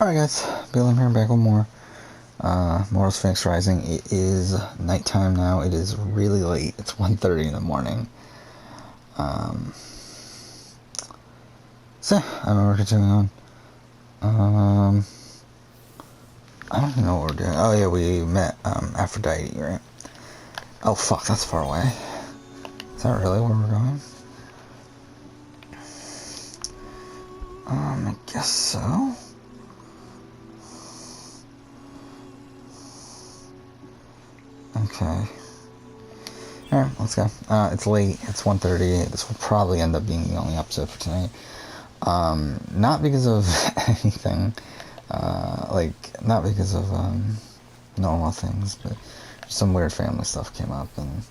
Alright guys, Bill here, back with more Immortals Fenyx Rising. It is nighttime now. It is really late. It's 1:30 in the morning. So, I don't know what we're continuing on. I don't even know what we're doing. Oh yeah, we met Aphrodite, right? Oh fuck, that's far away. Is that really where we're going? I guess so. Okay. Alright, let's go. It's late. It's 1:30. This will probably end up being the only episode for tonight. Not because of anything. Not because of normal things, but some weird family stuff came up, and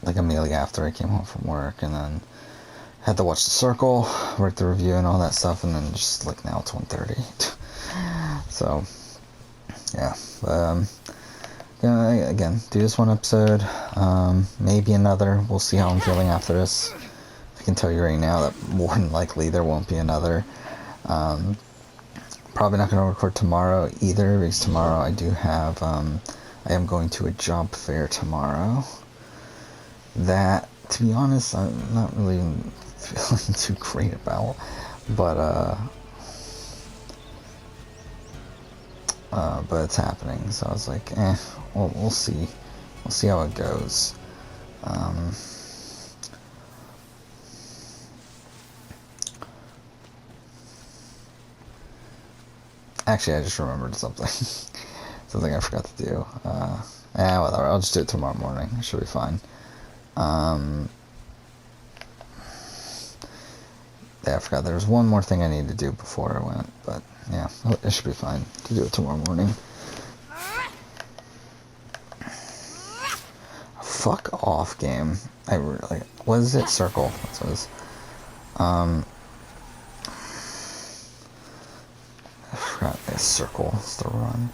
like immediately after I came home from work, and then had to watch The Circle, write the review and all that stuff, and then just like now it's 1:30. So yeah, again, do this one episode, maybe another. We'll see how I'm feeling after this. I can tell you right now that more than likely there won't be another. Probably not going to record tomorrow either, because tomorrow I do have, I am going to a job fair tomorrow. That, to be honest, I'm not really feeling too great about, but it's happening, so I was like, we'll see. We'll see how it goes. Actually, I just remembered something. Something I forgot to do. Whatever, I'll just do it tomorrow morning. It should be fine. Yeah, I forgot there was one more thing I needed to do before I went, but yeah, it should be fine to do it tomorrow morning. Fuck off, game. I really... What is it? Circle. That's what it is. I forgot a circle is the run.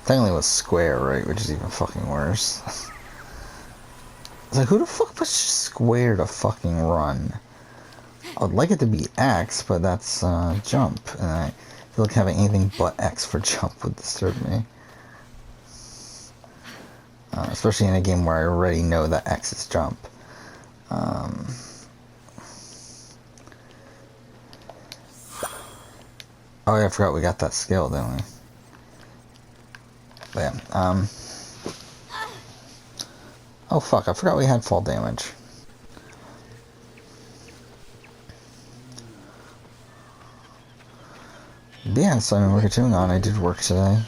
Technically it was square, right? Which is even fucking worse. It's like, who the fuck puts square to fucking run? I would like it to be X, but that's jump, and I feel like having anything but X for jump would disturb me. Especially in a game where I already know that X is jump. Oh yeah, I forgot we got that skill, didn't we? But yeah, oh fuck, I forgot we had fall damage. Yeah, so I mean, we're continuing on. I did work today.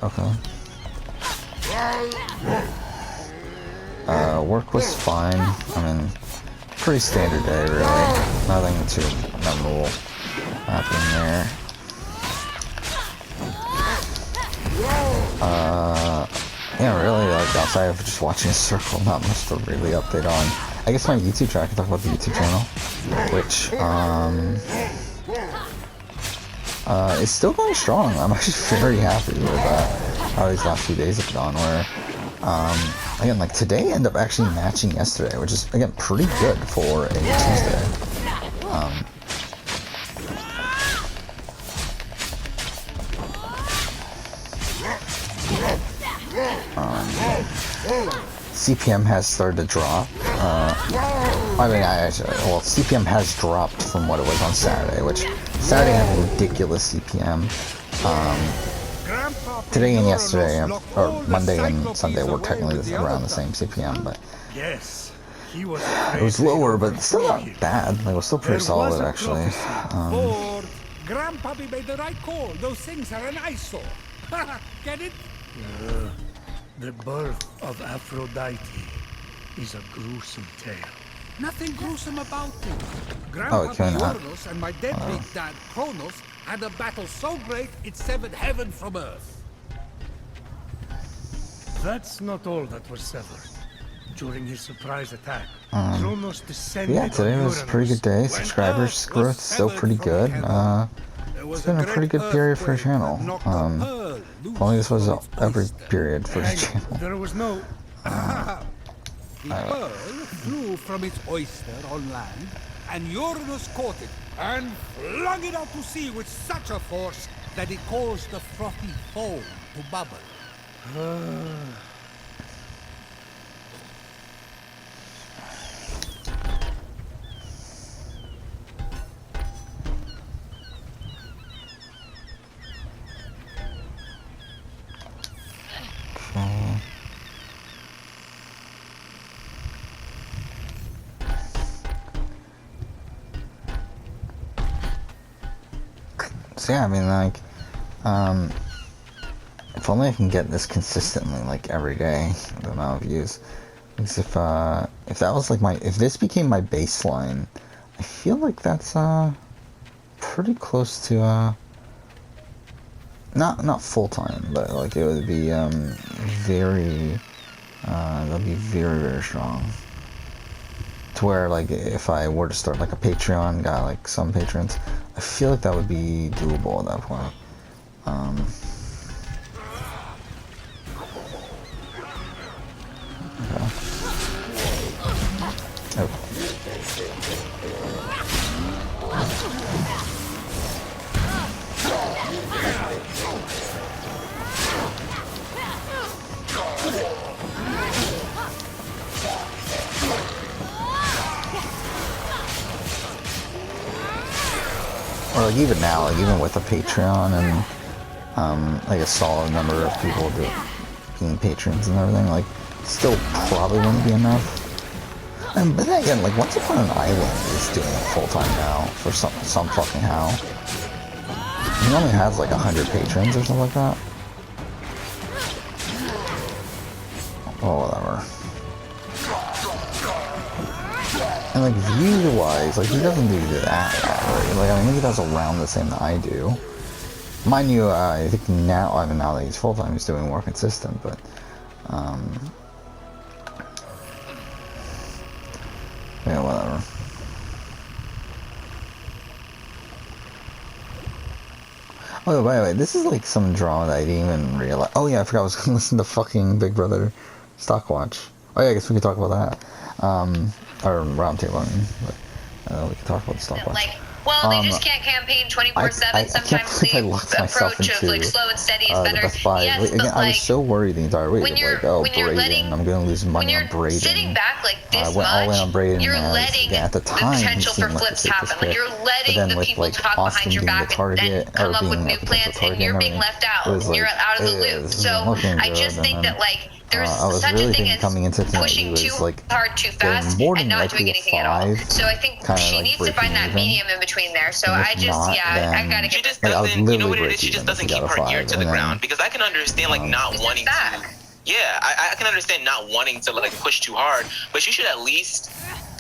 Okay. Work was fine. I mean, pretty standard day, really. Nothing too memorable happening there. Yeah, really, like, outside of just watching a circle, not much to really update on. I guess my YouTube channel, I can talk about the YouTube channel, which, is still going strong. I'm actually very happy with how these last few days have gone, where, again, like, today ended up actually matching yesterday, which is, again, pretty good for a Tuesday. CPM has started to drop. CPM has dropped from what it was on Saturday, which Saturday had a ridiculous CPM. Today and yesterday, or Monday and Sunday, were technically around the same CPM, but it was lower, but still not bad. Like, it was still pretty solid, actually. Grandpappy made the right call. Those things are an eyesore. Get it? The birth of Aphrodite is a gruesome tale. Nothing gruesome about it. Grandpappy Immortals and my dead big dad Kronos had a battle so great it severed heaven from earth. That's not all that was severed. During his surprise attack, Kronos descended. Yeah, today was a pretty good day. Subscribers growth still pretty good. It's been a pretty good period for the channel. If only this was every period for the channel. There was no... The pearl flew from its oyster on land, and Uranus caught it and flung it out to sea with such a force that it caused the frothy foam to bubble. So yeah, I mean, like, if only I can get this consistently, like, every day, the amount of views. Because if that was, like, if this became my baseline, I feel like that's, pretty close to, not full-time, but, like, it would be, very, that'd be very, very strong. To where, like, if I were to start, like, a Patreon, got, like, some patrons, I feel like that would be doable at that point. Okay. Oh. Or like even now, like even with a Patreon and like a solid number of people being patrons and everything, like still probably wouldn't be enough. But then again, like Once Upon an Island is doing it full time now for some fucking how. He only has like 100 patrons or something like that. Oh, whatever. And like view-wise, like he doesn't do that, right? Like I mean, he does around the same that I do. Mind you, I think now, I mean, now that he's full-time, he's doing more consistent, but yeah, whatever. Oh, by the way, this is like some drama that I didn't even realize. Oh yeah, I forgot I was gonna listen to fucking Big Brother Stockwatch. Oh yeah, I guess we could talk about that. Or Roundtable, I mean, but we can talk about the Stockwatch. Like, well, they just can't campaign 24/7. Sometimes the approach of like slow and steady is better. Best Buy. Yes, Like, again, but I was so worried the entire week. Like, oh, Braden, I'm gonna lose money on Braden. Sitting back like this I went all in on Braden. you're letting at the time, the potential for flips happen. Like you're letting the people talk behind your back and come up with new plans, and you're being left out. You're out of the loop. So I just think that like there's such a thing as pushing too hard too fast and not doing anything at all. So I think she needs to find that medium in between there. So I just, I gotta get this. She just doesn't, you know what it is? She just doesn't keep her ear to the ground. Because I can understand, like, not wanting to. Yeah, I can understand not wanting to, like, push too hard. But you should at least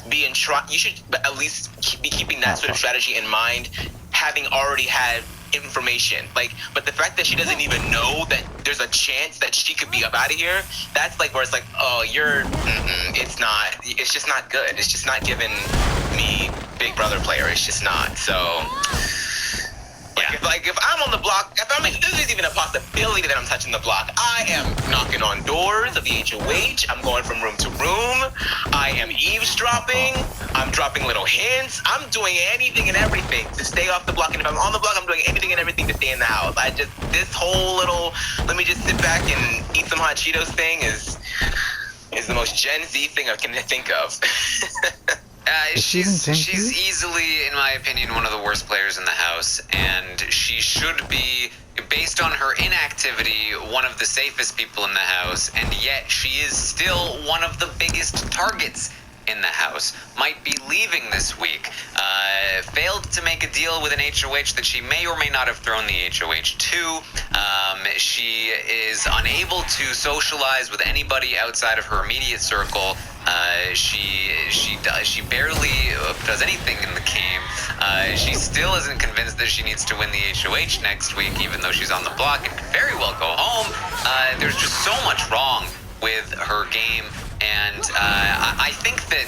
be you should at least be keeping that sort of strategy in mind, having already had information. Like, but the fact that she doesn't even know that there's a chance that she could be up out of here, that's like where it's like, oh, it's just not good. It's just not giving me Big Brother player. It's just not. So if I'm on the block, there's even a possibility that I'm touching the block, I am knocking on doors of the HOH. I'm going from room to room. I am eavesdropping. I'm dropping little hints. I'm doing anything and everything to stay off the block. And if I'm on the block, I'm doing anything and everything to stay in the house. This whole little, let me just sit back and eat some hot Cheetos thing is the most Gen Z thing I can think of. She's easily, in my opinion, one of the worst players in the house, and she should be, based on her inactivity, one of the safest people in the house, and yet she is still one of the biggest targets in the house. Might be leaving this week. Failed to make a deal with an HOH that she may or may not have thrown the HOH to. She is unable to socialize with anybody outside of her immediate circle. She barely does anything in the game. She still isn't convinced that she needs to win the HOH next week, even though she's on the block and could very well go home. There's just so much wrong with her game. And I think that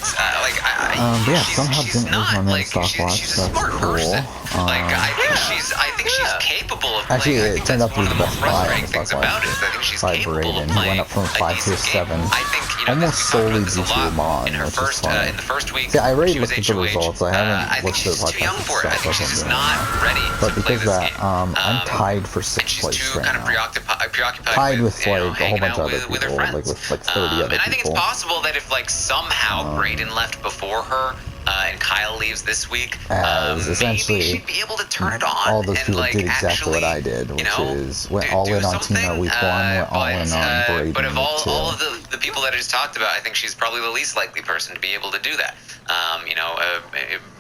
yeah, somehow she's didn't not lose my like stock watch. she's a That's smart cool. person. I think she's capable of playing. Actually, I it think turned that's out to be one of the the best more buy on frustrating the things stock about watch. it. Is I think she's By capable Braden. of He playing went up from a 5 to decent 7. game. I think Almost solely due to a Amon, in her which first is funny. in the first week. See, I already she was looked at the HOH. results. I haven't I think looked at she's too young for it. I think she's just not ready but to because play this that, game. I'm tied for And 6th she's place too right kind of now. preoccupied Tied with you know, like a whole hanging bunch of out other with her people, friends. like with like 30 other And I think it's people. possible that if like somehow Braden left before her and Kyle leaves this week, As essentially maybe she'd be able to turn it on. all those and, people like, did exactly actually, what I did, which is went do all in on something. Tina week 1, went all in on Braden But of week 2. all of the people that I just talked about, I think she's probably the least likely person to be able to do that.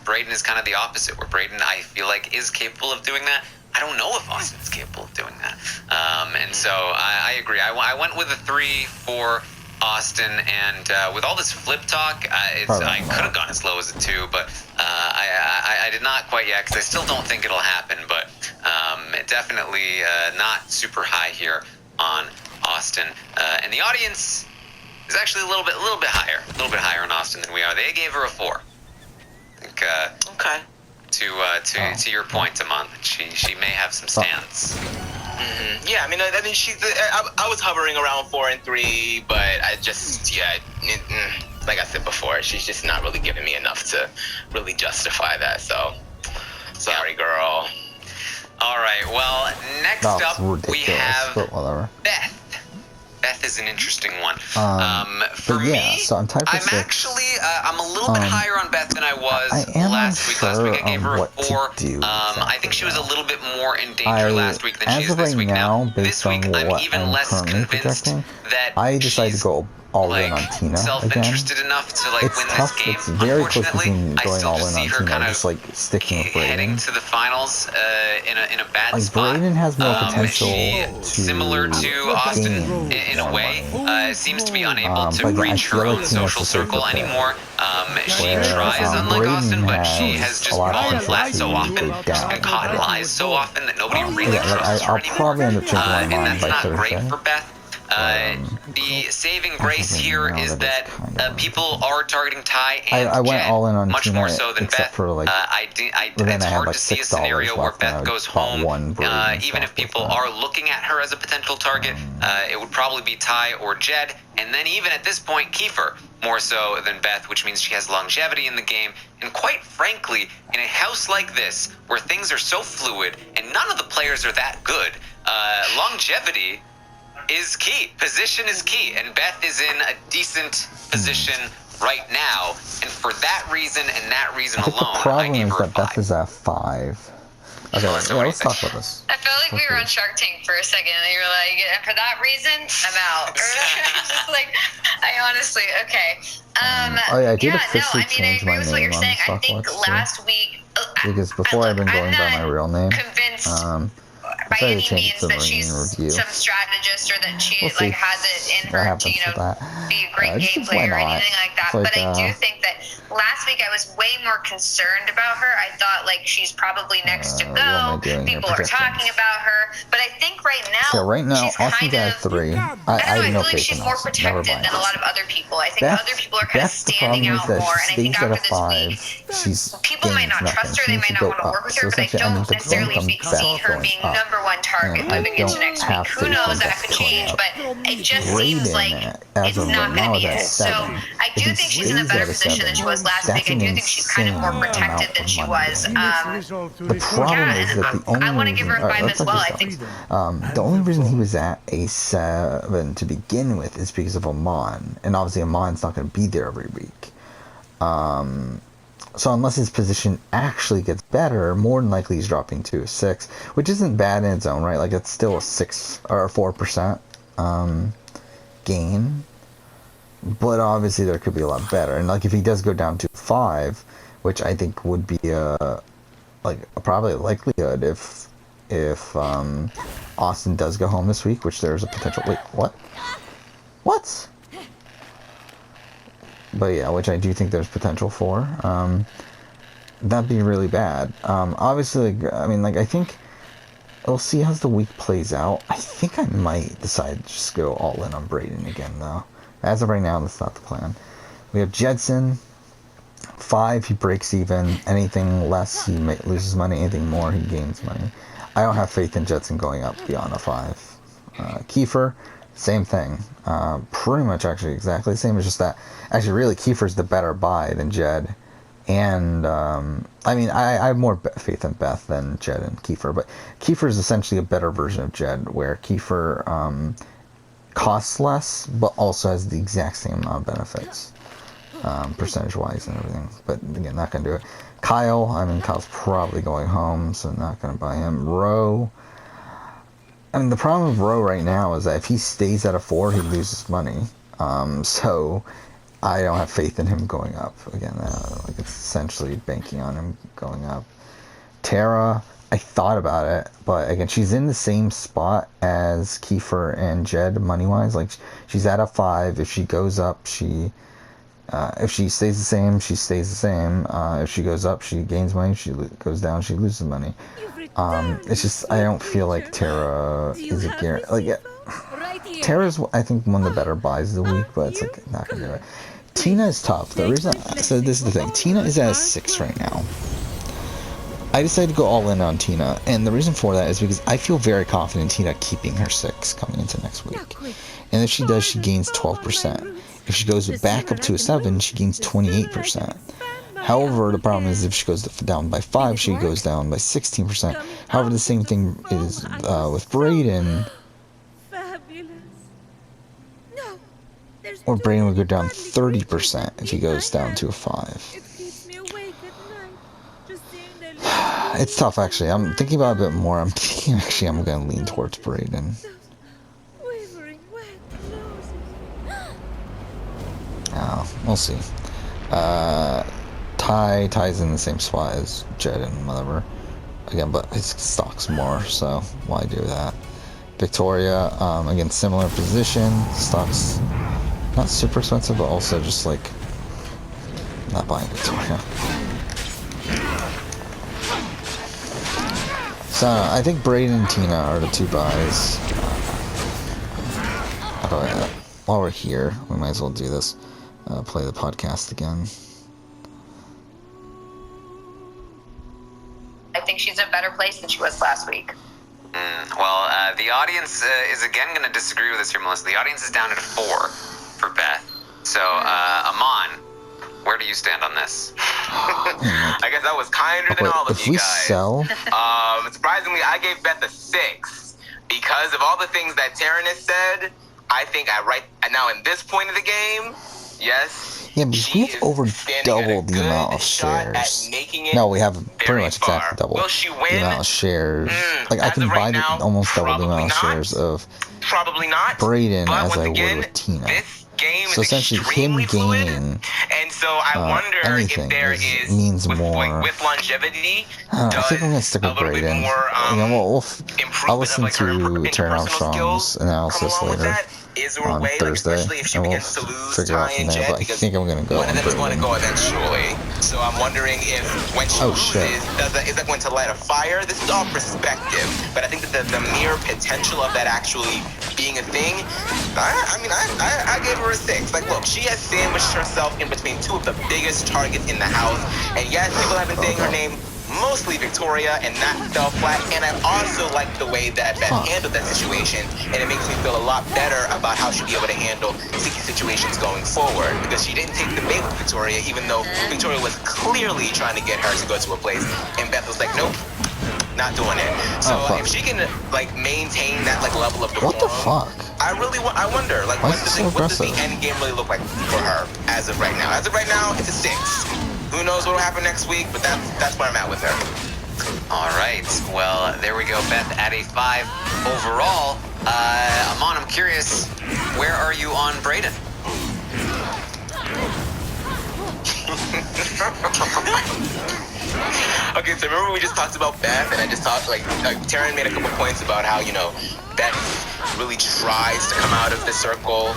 Braden is kind of the opposite, where Braden, I feel like, is capable of doing that. I don't know if Austin is capable of doing that. And so I agree. I went with a 3 for Austin, and with all this flip talk, I could have gone as low as a 2, but I did not quite yet, because I still don't think it'll happen, but definitely not super high here on Austin. And the audience is actually a little bit higher on Austin than we are. They gave her a 4. I think, Okay. To your point, Amon, that she may have some stance. Mm-hmm. Yeah, I mean, I was hovering around 4 and 3, but I just, like I said before, she's just not really giving me enough to really justify that. So, sorry, girl. All right. Well, next up we have Beth. Beth is an interesting one. For me, so I'm tied for 6. actually, I'm a little bit higher on Beth than I was last week. Last week I gave her a 4. I think she was a little bit more in danger last week than she is this week now. This week, I'm even less convinced that I decided to go all in on Tina again. Self-interested enough to like win tough. this game. It's very close Unfortunately, between I going still all just in see on her Tina, kind just like sticking with Braden. heading to the finals in a bad like spot. Braden has more potential to similar to Austin in a way. Seems to be unable to reach her own social circle anymore. She tries, unlike Austin, but she has just fallen flat so often and caught lies so often that nobody really trusts her I'll anymore. probably end up changing my And mind that's by not Thursday. great for Beth. The saving grace here is that people are targeting Ty and I went Jen all in on much Tina, more so than except Beth. for like, It's hard like to see a $6 scenario where left, and Beth I goes bought home, one Braden even if stock with people that. are looking at her as a potential target. It would probably be Ty or Jed, and then even at this point, Kiefer, more so than Beth, which means she has longevity in the game. And quite frankly, in a house like this, where things are so fluid and none of the players are that good, longevity is key. Position is key, and Beth is in a decent position right now, and for that reason and that reason alone, I gave her a 5. Beth is at 5. Okay, let's talk about this. I felt like we were on Shark Tank for a second, and you were like, and for that reason, I'm out. Just like, I honestly, okay. I did officially change my agree with what name you're on saying. I the think stock watch, last week, because before I've been going by my real name. Convinced by any means that she's some strategist or that she like has it in her to be a great game player or anything like that. But I do think that last week I was way more concerned about her. I thought like she's probably next to go. People are talking about her, but I think right now she's Austin's kind at 3. I feel like she's more protected than a lot of other people. I think other people are kind of standing out more, and I think after this week, people might not trust her. They might not want to work with her, but I don't necessarily see her being number one target moving into next week. Who knows, that could change, but it just seems like it's not going to be it. So I do think she's in a better position than she was last week. I do think she's kind of more protected than she was. The problem is that the only I want to give her a 5 as well. I think the only reason he was at a 7 to begin with is because of Amon, and obviously Amon's not going to be there every week. So unless his position actually gets better, more than likely he's dropping to a 6, which isn't bad in its own right. Like, it's still a 6 or a 4% gain, but obviously there could be a lot better. And like, if he does go down to 5, which I think would be probably a likelihood if Austin does go home this week, which there's a potential. Wait, what? But yeah, which I do think there's potential for. That'd be really bad. Obviously, I think we'll see how the week plays out. I think I might decide to just go all in on Braden again, though. As of right now, that's not the plan. We have Jedson. 5, he breaks even. Anything less, he loses money. Anything more, he gains money. I don't have faith in Jedson going up beyond a 5. Kiefer, same thing. Pretty much actually exactly the same. It's just that, actually really, Kiefer's the better buy than Jed. And, I mean, I have more faith in Beth than Jed and Kiefer. But Kiefer is essentially a better version of Jed, where Kiefer costs less, but also has the exact same amount of benefits. Percentage-wise and everything. But, again, not going to do it. Kyle, I mean, Kyle's probably going home, so not going to buy him. Ro, I mean, the problem with Ro right now is that if he stays at a 4, he loses money. So I don't have faith in him going up. Again, like, it's essentially banking on him going up. Tara, I thought about it, but again, she's in the same spot as Kiefer and Jed money-wise. Like, she's at a 5. If she goes up, if she stays the same, she stays the same. If she goes up, she gains money. If she goes down, she loses money. It's just, I don't feel like Tara is a guarantee. Like, Tara's, I think, one of the better buys of the week, but it's like not gonna do it. Tina is tough. The reason, so this is the thing. Tina is at a 6 right now. I decided to go all in on Tina, and the reason for that is because I feel very confident in Tina keeping her 6 coming into next week. And if she does, she gains 12%. If she goes back up to a 7, she gains 28%. However, the problem is if she goes down by 5, she goes down by 16%. However, the same thing is with Brayden. Or Brayden would go down 30% if he goes down to a 5. It's tough, actually. I'm thinking about it a bit more. I'm thinking, actually, I'm going to lean towards Brayden. We'll see. Ty's in the same spot as Jed and whatever. Again, but his stock's more, so why do that? Victoria, again, similar position. Stock's not super expensive, but also just like not buying Victoria. So I think Brayden and Tina are the 2 buys. While we're here, we might as well do this. Play the podcast again. I think she's in a better place than she was last week. Well, the audience is again going to disagree with us here, Melissa. The audience is down at 4 for Beth. So, Amon, where do you stand on this? I guess I was kinder than all of you guys. If we sell... surprisingly, I gave Beth a 6. Because of all the things that Taryn has said, I think now in this point of the game, yes. Yeah, because we have over double the amount of shares. No, we have pretty much exactly double the amount of shares. Like, I can buy almost double the amount of shares of Brayden as I would with Tina. So essentially, him gaining and so I wonder anything if there means more. With longevity. I think I'm gonna stick with Brayden. I'll listen to Taryn Armstrong's analysis later on Thursday, and we'll figure out from there. But I think I'm gonna go on Brayden. Going to go eventually. So I'm wondering if when she loses, is that going to light a fire? This is all perspective, but I think that the mere potential of that actually being a thing. I gave her a 6. Like, look, she has sandwiched herself in between 2 of the biggest targets in the house, and yes, people have been saying her name. Mostly Victoria, and that fell flat. And I also like the way that Beth handled that situation, and it makes me feel a lot better about how she'll be able to handle sticky situations going forward, because she didn't take the bait with Victoria, even though Victoria was clearly trying to get her to go to a place, and Beth was like, nope, not doing it. So if she can like maintain that like level of decorum, what the fuck? I wonder, like, what does the end game really look like for her as of right now? As of right now, it's a 6. Who knows what will happen next week, but that's where I'm at with her. All right. Well, there we go. Beth at a 5 overall. Amon, I'm curious, where are you on Brayden? Okay, so remember we just talked about Beth, and I just talked, like Taryn made a couple points about how, Beth really tries to come out of the circle,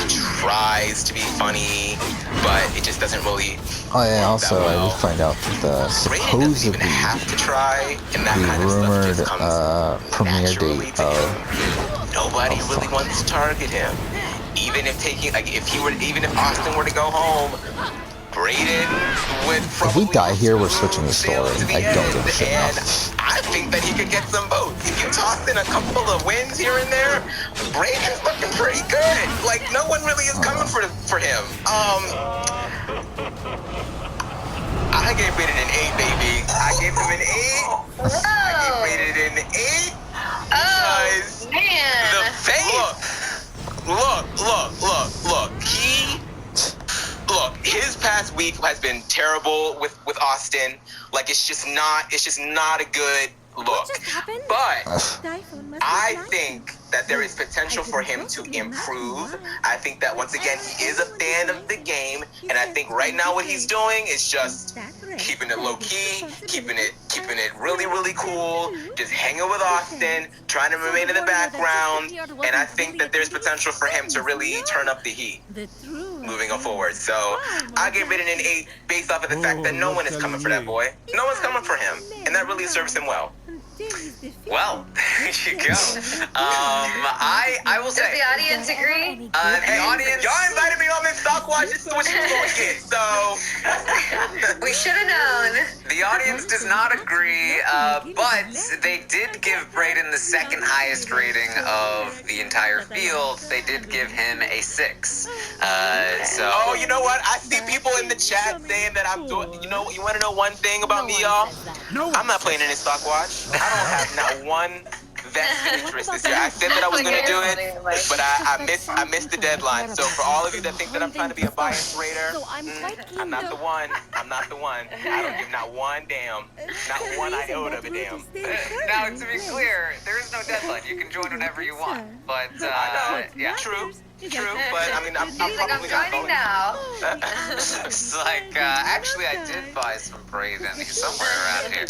she tries to be funny, but it just doesn't really. Oh yeah, also we find out that supposedly have to try, and that the kind rumored of premiere date of nobody really wants to target him. even if Austin were to go home, Brayden would probably... If we die here, we're switching the story. I don't give a shit And enough. I think that he could get some votes. If you toss in a couple of wins here and there, Brayden's looking pretty good. Like, no one really is coming for him. I gave Brayden an 8, baby. I gave him an 8. I gave Brayden an 8. Oh, man. The face. Look, his past week has been terrible with Austin. Like, it's just not a good look. But I think that there is potential for him to improve. I think that once again he is a fan of the game, and I think right now what he's doing is just keeping it low key, keeping it really, really cool, just hanging with Austin, trying to remain in the background, and I think that there's potential for him to really turn up the heat moving forward. So I give it an 8 based off of the fact that no one is coming for that boy. No one's coming for him, and that really serves him well. Well, there you go. I will say. Does the audience agree? The audience. Y'all invited me on this stock watch. This is what you're going to get. So We should have known. The audience does not agree, but they did give Brayden the second highest rating of the entire field. They did give him a 6. Oh, you know what? I see people in the chat saying that I'm doing. You want to know one thing about me, y'all? I'm not playing in this stock watch. I don't have not one vested interest this year. I said that I was gonna do it, but I missed the deadline. So for all of you that think that I'm trying to be a biased raider, I'm not the one. I'm not the one. I don't give not one damn, not one iota of a damn. Now, to be clear, there is no deadline. You can join whenever you want. But yeah, True, but I mean, I'm probably not joining voting. now. It's like, actually, I did buy some Brayden. He's somewhere around here.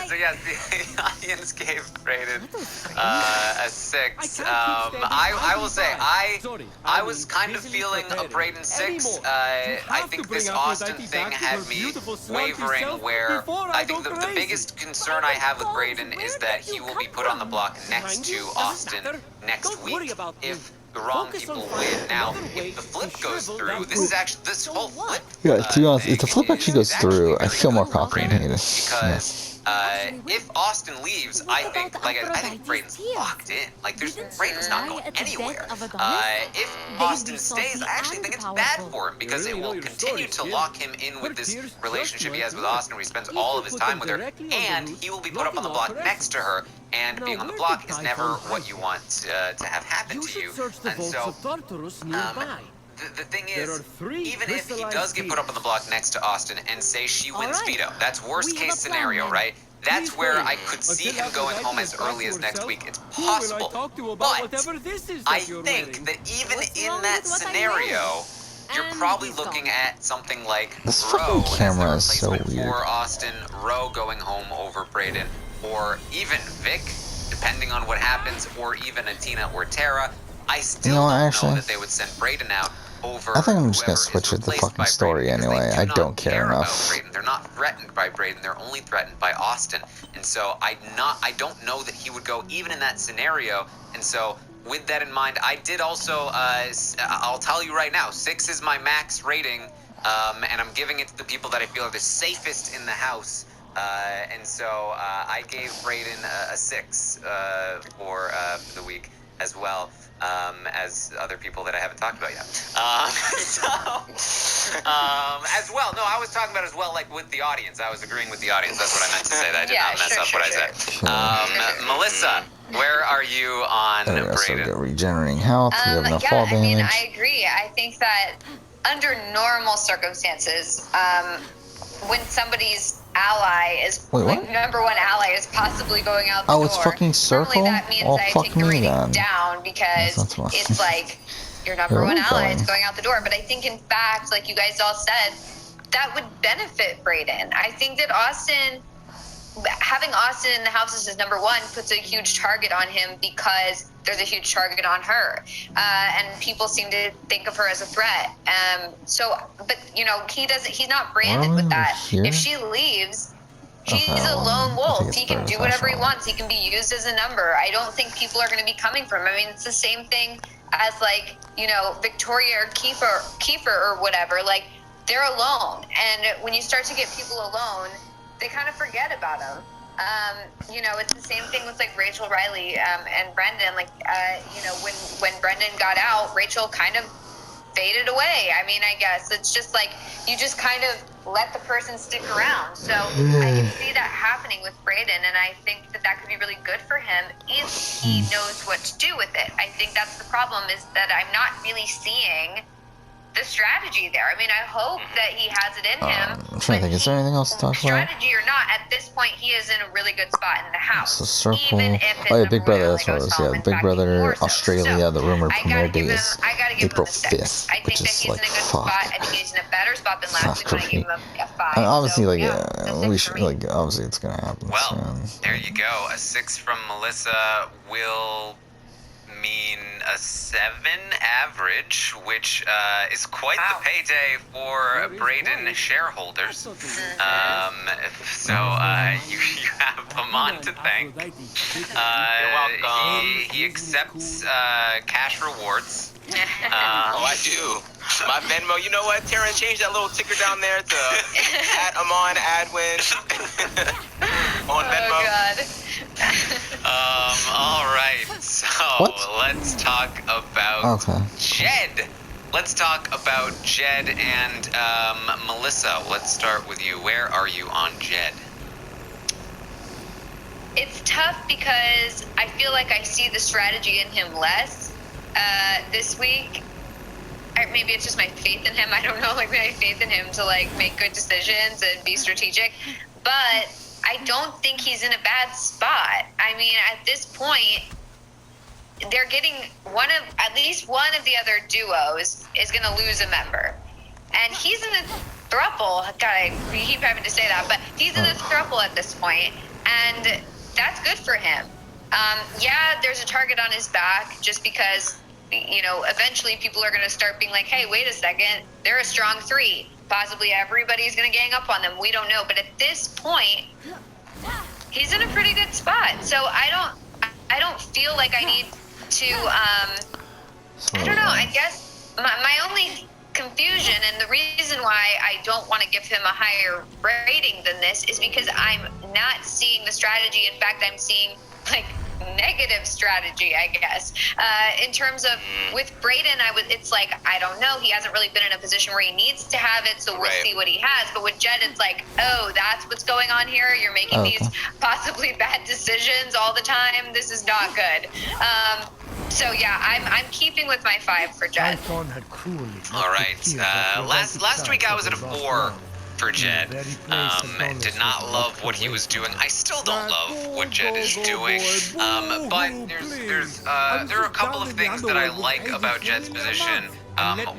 So yes, the audience gave Brayden a 6. I will say, I was kind of feeling a Brayden 6. I think this Austin thing had me wavering, where I think the biggest concern I have with Brayden is that he will be put on the block next to Austin next week if the wrong people win. Now, if the flip goes through, this whole flip. Yeah, to be honest, if the flip actually goes through, I feel more confident in it. Because if Austin leaves, I think Brayden's locked in. Like, Brayden's not going anywhere. If Austin stays, I actually think it's bad for him because it will continue to lock him in with this relationship he has with Austin, where he spends all of his time with her, and he will be put up on the block next to her. And being on the block is never what you want to have happen to you. And so, the thing is, even if he does get put up on the block next to Austin and say she wins veto, that's worst case scenario, right? That's where I could see him going home as early as next week. It's possible. But I think that even in that scenario, you're probably looking at something like This Roe fucking camera as is the so replacement weird. for Austin, Roe going home over Brayden, or even Vic, depending on what happens, or even a Tina or Tara. I still don't know that they would send Brayden out over. I think I'm just gonna switch it to the fucking story anyway. I don't care enough. They're not threatened by Brayden. They're only threatened by Austin. And so I don't know that he would go even in that scenario. And so with that in mind, I did also, I'll tell you right now, 6 is my max rating. And I'm giving it to the people that I feel are the safest in the house. And so I gave Brayden a 6 for the week as well. As other people that I haven't talked about yet. As well. No, I was talking about as well, like with the audience. I was agreeing with the audience. That's what I meant to say. I did not mess up what I said. Melissa, where are you on Brayden? So we got regenerating health. We have enough fall damage. I mean, I agree. I think that under normal circumstances, when somebody's ally is number one ally is possibly going out the door. Oh, it's fucking circle? Normally that means I take the rating down because it's like your number one ally is going out the door. But I think in fact, like you guys all said, that would benefit Brayden. I think that having Austin in the house as his number one puts a huge target on him because there's a huge target on her. And people seem to think of her as a threat. But he's not branded with that. If she leaves, He's a lone wolf. He can do whatever he wants. He can be used as a number. I don't think people are going to be coming for him. I mean, it's the same thing as, like, you know, Victoria or Kiefer or whatever. Like, they're alone. And when you start to get people alone, they kind of forget about them. You know, it's the same thing with, like, Rachel Riley and Brendan. Like, you know, when Brendan got out, Rachel kind of faded away. I mean, I guess it's just like you just kind of let the person stick around. So I can see that happening with Brayden, and I think that could be really good for him if he knows what to do with it. I think that's the problem, is that I'm not really seeing the strategy there. I mean, I hope that he has it in him. I'm trying to think, is there anything else to talk about? Strategy or not, at this point, he is in a really good spot in the house. So Circle. Even if Oh yeah, Big Brother, that's what it was. Yeah, Big Brother Australia, the rumored premiere date is April 5th, which is like, fuck. I think he's in a better spot than last week when I gave him a 5. And obviously, so, like, yeah, we should, like, obviously it's gonna happen soon. There you go. A 6 from Melissa will mean a 7 average, which is quite the payday for Brayden shareholders. So you have Amon to thank. You're welcome. He accepts cash rewards. Oh, I do. My Venmo, you know what, Taryn, change that little ticker down there to @Amon Adwin on Venmo. Oh, God. All right. So let's talk about Jed. Let's talk about Jed and Melissa. Let's start with you. Where are you on Jed? It's tough because I feel like I see the strategy in him less this week. Maybe it's just my faith in him. I don't know, like, my faith in him to, like, make good decisions and be strategic. But I don't think he's in a bad spot. I mean, at this point, they're getting at least one of the other duos is going to lose a member. And he's in a throuple. God, I keep having to say that, but he's in a throuple at this point, and that's good for him. Yeah, there's a target on his back just because, you know, eventually people are going to start being like, hey, wait a second, they're a strong 3. Possibly everybody's going to gang up on them. We don't know. But at this point, he's in a pretty good spot. So I don't feel like I need to, I don't know. I guess my only confusion and the reason why I don't want to give him a higher rating than this is because I'm not seeing the strategy. In fact, I'm seeing, like, negative strategy, I guess. In terms of with Brayden, it's like, I don't know, he hasn't really been in a position where he needs to have it, so we'll see what he has. But with Jed, it's like, oh, that's what's going on here. You're making these possibly bad decisions all the time. This is not good. So yeah, I'm keeping with my 5 for Jed. All right. Last week I was at a 4 for Jed. Did not love what he was doing. I still don't love what Jed is doing. But there are a couple of things that I like about Jed's position.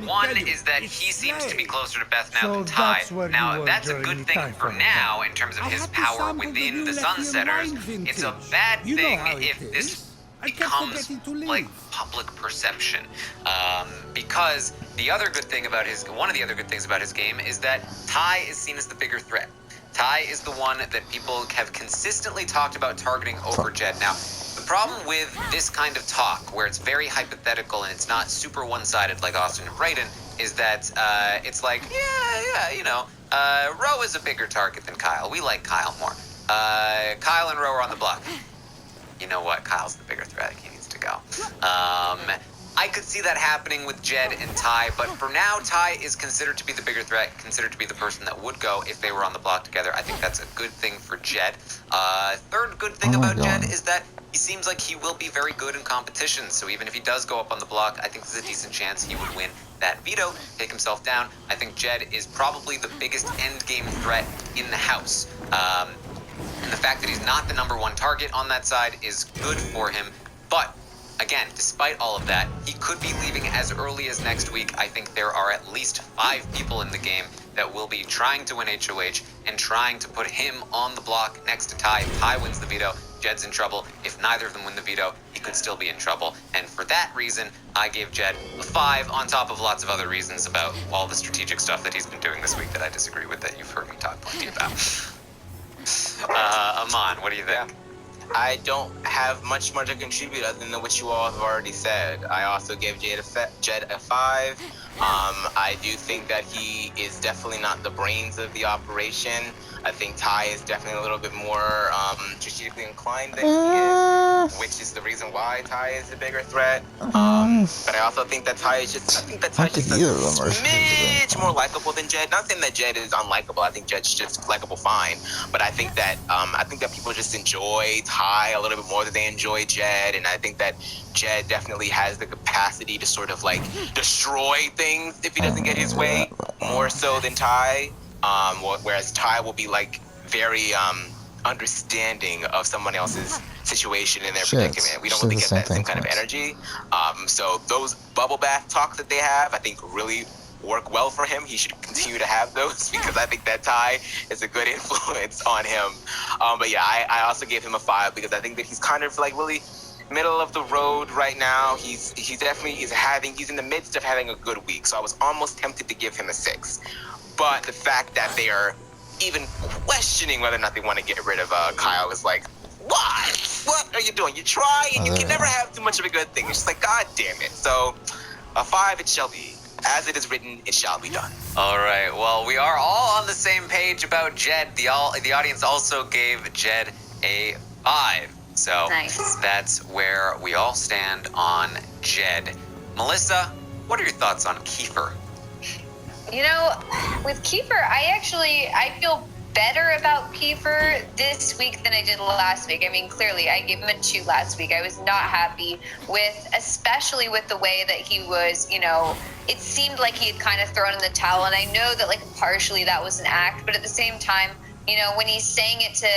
One is that he seems to be closer to Beth now than Ty. Now, that's a good thing for now in terms of his power within the Sunsetters. It's a bad thing if this becomes like public perception, because one of the other good things about his game is that Ty is seen as the bigger threat. Ty is the one that people have consistently talked about targeting over Jed. Now, the problem with this kind of talk, where it's very hypothetical and it's not super one-sided like Austin and Brayden, is that it's like, Ro is a bigger target than Kyle. We like Kyle more. Kyle and Ro are on the block. You know what? Kyle's the bigger threat. He needs to go. I could see that happening with Jed and Ty, but for now, Ty is considered to be the bigger threat, considered to be the person that would go if they were on the block together. I think that's a good thing for Jed. Third good thing about Jed is that he seems like he will be very good in competition, so even if he does go up on the block, I think there's a decent chance he would win that veto, take himself down. I think Jed is probably the biggest endgame threat in the house. And the fact that he's not the number 1 target on that side is good for him. But, again, despite all of that, he could be leaving as early as next week. I think there are at least 5 people in the game that will be trying to win HOH and trying to put him on the block next to Ty. If Ty wins the veto, Jed's in trouble. If neither of them win the veto, he could still be in trouble. And for that reason, I gave Jed a 5 on top of lots of other reasons about all the strategic stuff that he's been doing this week that I disagree with, that you've heard me talk plenty about. Amon, what do you think? I don't have much more to contribute other than what you all have already said. I also gave Jed a 5. I do think that he is definitely not the brains of the operation. I think Ty is definitely a little bit more strategically inclined than he is, which is the reason why Ty is a bigger threat. But I also think that Ty is just, a smidge more likable than Jed. Not saying that Jed is unlikable. I think Jed's just likable fine. But I think that people just enjoy Ty a little bit more than they enjoy Jed, and I think that Jed definitely has the capacity to sort of like destroy things if he doesn't get his way, more so than Ty. Whereas Ty will be like very understanding of someone else's situation and their predicament. We don't really get that same kind of energy. So those bubble bath talks that they have, I think really work well for him. He should continue to have those because I think that Ty is a good influence on him. But yeah, I also gave him a 5 because I think that he's kind of like really middle of the road right now. He's definitely he's in the midst of having a good week. So I was almost tempted to give him a 6. But the fact that they are even questioning whether or not they want to get rid of Kyle is like, what are you doing? You try and you can never have too much of a good thing. It's just like, God damn it. So a 5 it shall be. As it is written, it shall be done. All right. Well, we are all on the same page about Jed. The audience also gave Jed a 5. So that's where we all stand on Jed. Melissa, what are your thoughts on Kiefer? You know, with Kiefer, I feel better about Kiefer this week than I did last week. I mean, clearly, I gave him a 2 last week. I was not happy especially with the way that he was, it seemed like he had kind of thrown in the towel. And I know that, like, partially that was an act, but at the same time, when he's saying it to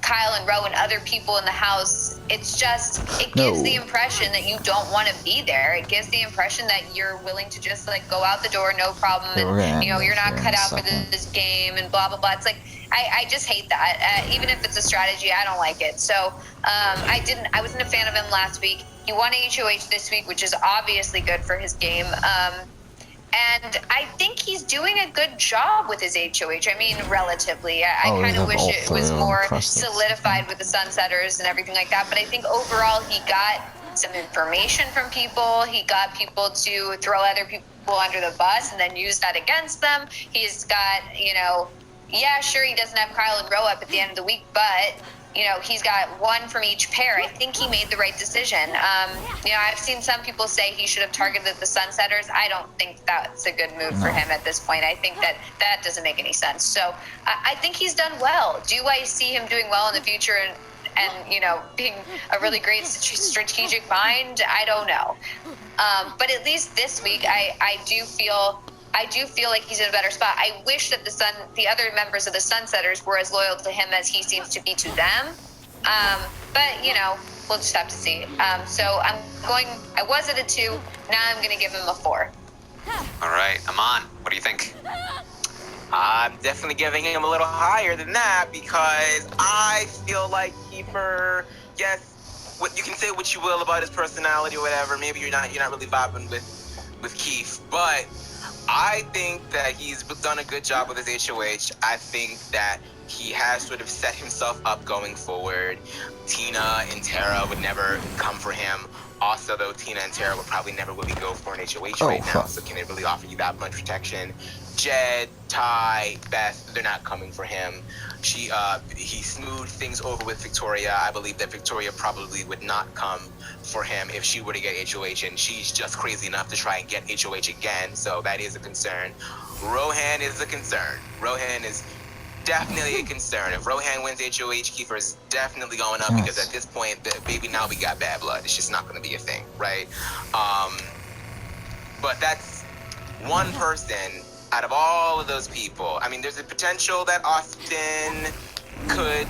Kyle and Roe and other people in the house, it gives the impression that you don't want to be there. It gives the impression that you're willing to just like go out the door, no problem, and you're not cut out for this game and blah blah blah. It's like I just hate that. Even if it's a strategy, I don't like it. So I wasn't a fan of him last week. He won HOH this week, which is obviously good for his game. And I think he's doing a good job with his HOH. I mean, relatively. I kind of wish it was more solidified with the Sunsetters and everything like that. But I think overall he got some information from people. He got people to throw other people under the bus and then use that against them. He's got, sure, he doesn't have Kyle and Roe up at the end of the week, but he's got one from each pair. I think he made the right decision. I've seen some people say he should have targeted the Sunsetters. I don't think that's a good move for him at this point. I think that doesn't make any sense. So I think he's done well. Do I see him doing well in the future and being a really great strategic mind? I don't know. But at least this week, I do feel like he's in a better spot. I wish that the other members of the Sunsetters were as loyal to him as he seems to be to them. But, we'll just have to see. So I was at a 2. Now I'm going to give him a 4. All right. Amon, what do you think? I'm definitely giving him a little higher than that because I feel like Kiefer, yes, you can say what you will about his personality or whatever. Maybe you're not really vibing with Keith, but I think that he's done a good job with his HOH. I think that he has sort of set himself up going forward. Tina and Tara would never come for him. Also, though, Tina and Tara would probably never really go for an HOH right now, so can it really offer you that much protection? Jed, Ty, Beth, they're not coming for him. He smoothed things over with Victoria. I believe that Victoria probably would not come for him if she were to get HOH, and she's just crazy enough to try and get HOH again, so that is a concern. Rohan is a concern. Rohan is definitely a concern. If Rohan wins HOH, Kiefer is definitely going up because at this point, baby, now we got bad blood. It's just not going to be a thing, right? But that's one person out of all of those people. I mean, there's a potential that Austin could,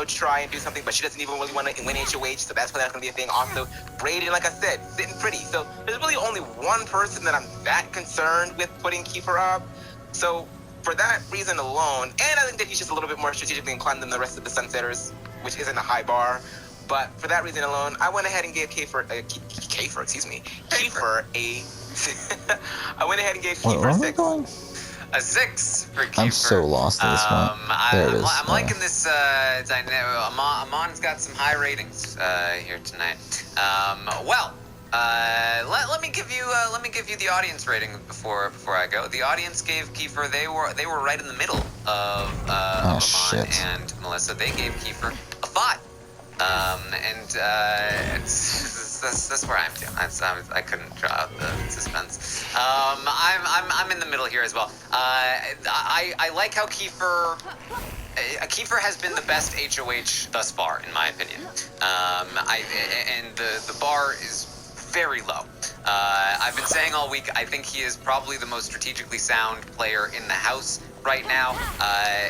try and do something, but she doesn't even really want to win HOH, so that's going to be a thing. Also, Brayden, like I said, sitting pretty. So there's really only one person that I'm that concerned with putting Kiefer up. So for that reason alone, and I think that he's just a little bit more strategically inclined than the rest of the Sunsetters, which isn't a high bar, but for that reason alone, I went ahead and gave Kiefer a I went ahead and gave Kiefer 6. A 6 for Kiefer. I'm so lost at this point. There it is. I'm liking this. Amon's got some high ratings here tonight. Let me give you the audience rating before I go. The audience gave Kiefer. They were right in the middle of Amon and Melissa. They gave Kiefer a 5. That's where I'm doing. I couldn't draw out the suspense. I'm in the middle here as well. I like how Kiefer has been the best HOH thus far, in my opinion. And the bar is very low. I've been saying all week, I think he is probably the most strategically sound player in the house right now.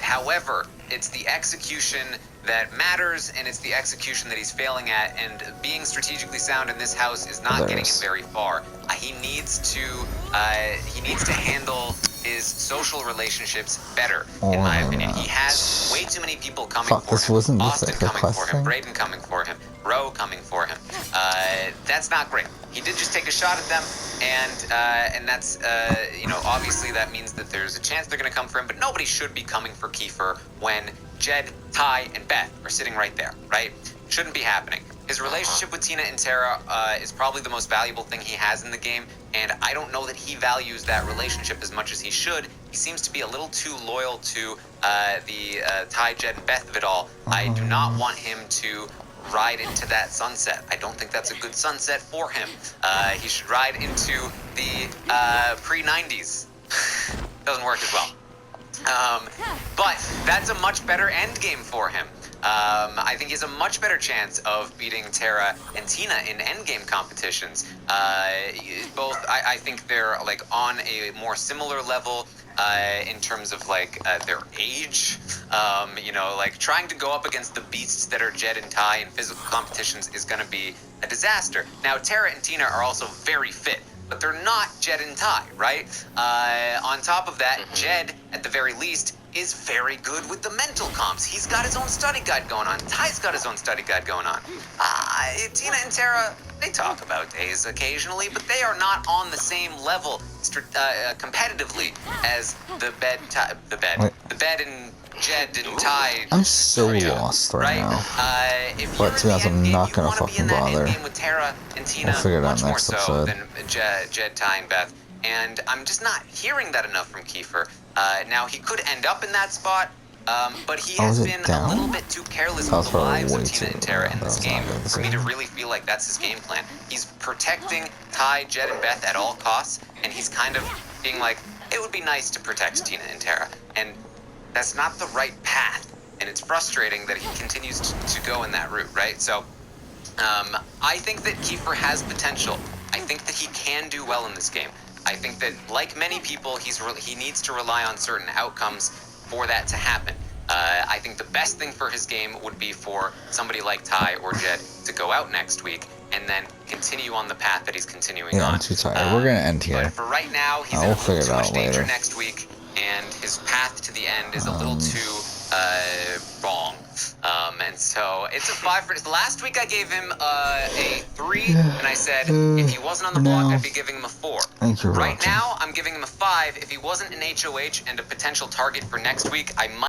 However, it's the execution that matters, and it's the execution that he's failing at, and being strategically sound in this house is not getting him very far. He needs to handle his social relationships better, in my opinion. He has way too many people coming for him. Austin coming for him, Braden coming for him, Ro coming for him. That's not great. He did just take a shot at them, and that's obviously that means that there's a chance they're going to come for him, but nobody should be coming for Kiefer when Jed, Ty, and Beth are sitting right there, right? Shouldn't be happening. His relationship with Tina and Tara is probably the most valuable thing he has in the game, and I don't know that he values that relationship as much as he should. He seems to be a little too loyal to the Ty, Jed, and Beth of it all. I do not want him to ride into that sunset. I don't think that's a good sunset for him. He should ride into the pre-90s. Doesn't work as well. But that's a much better end game for him. I think he has a much better chance of beating Tara and Tina in endgame competitions. Both, I think they're like on a more similar level in terms of like their age. Like trying to go up against the beasts that are Jed and Ty in physical competitions is going to be a disaster. Now, Tara and Tina are also very fit, but they're not Jed and Ty, right? On top of that, Jed, at the very least, is very good with the mental comps. He's got his own study guide going on. Ty's got his own study guide going on. Tina and Tara, they talk about days occasionally, but they are not on the same level competitively as the bed and Jed and Ty. I'm so lost right now. But to be honest, I'm not gonna fucking bother. With Tara and Tina, we'll figure it out much more next so episode. than Jed, Ty, and Beth. And I'm just not hearing that enough from Kiefer. Now, he could end up in that spot, but he has been a little bit too careless with the lives of Tina and Tara in this game for me to really feel like that's his game plan. He's protecting Ty, Jed, and Beth at all costs, and he's kind of being like, it would be nice to protect Tina and Tara. And that's not the right path, and it's frustrating that he continues to go in that route, right? So, I think that Kiefer has potential. I think that he can do well in this game. I think that, like many people, he needs to rely on certain outcomes for that to happen. I think the best thing for his game would be for somebody like Ty or Jed to go out next week and then continue on the path that he's continuing on. I'm too tired. We're gonna end here. But for right now, he's in a little too much danger next week, and his path to the end is a little too wrong. And so it's a 5 for last week. I gave him a 3, and I said if he wasn't on the block, I'd be giving him a 4. Right now, I'm giving him a 5. If he wasn't an HOH and a potential target for next week, I might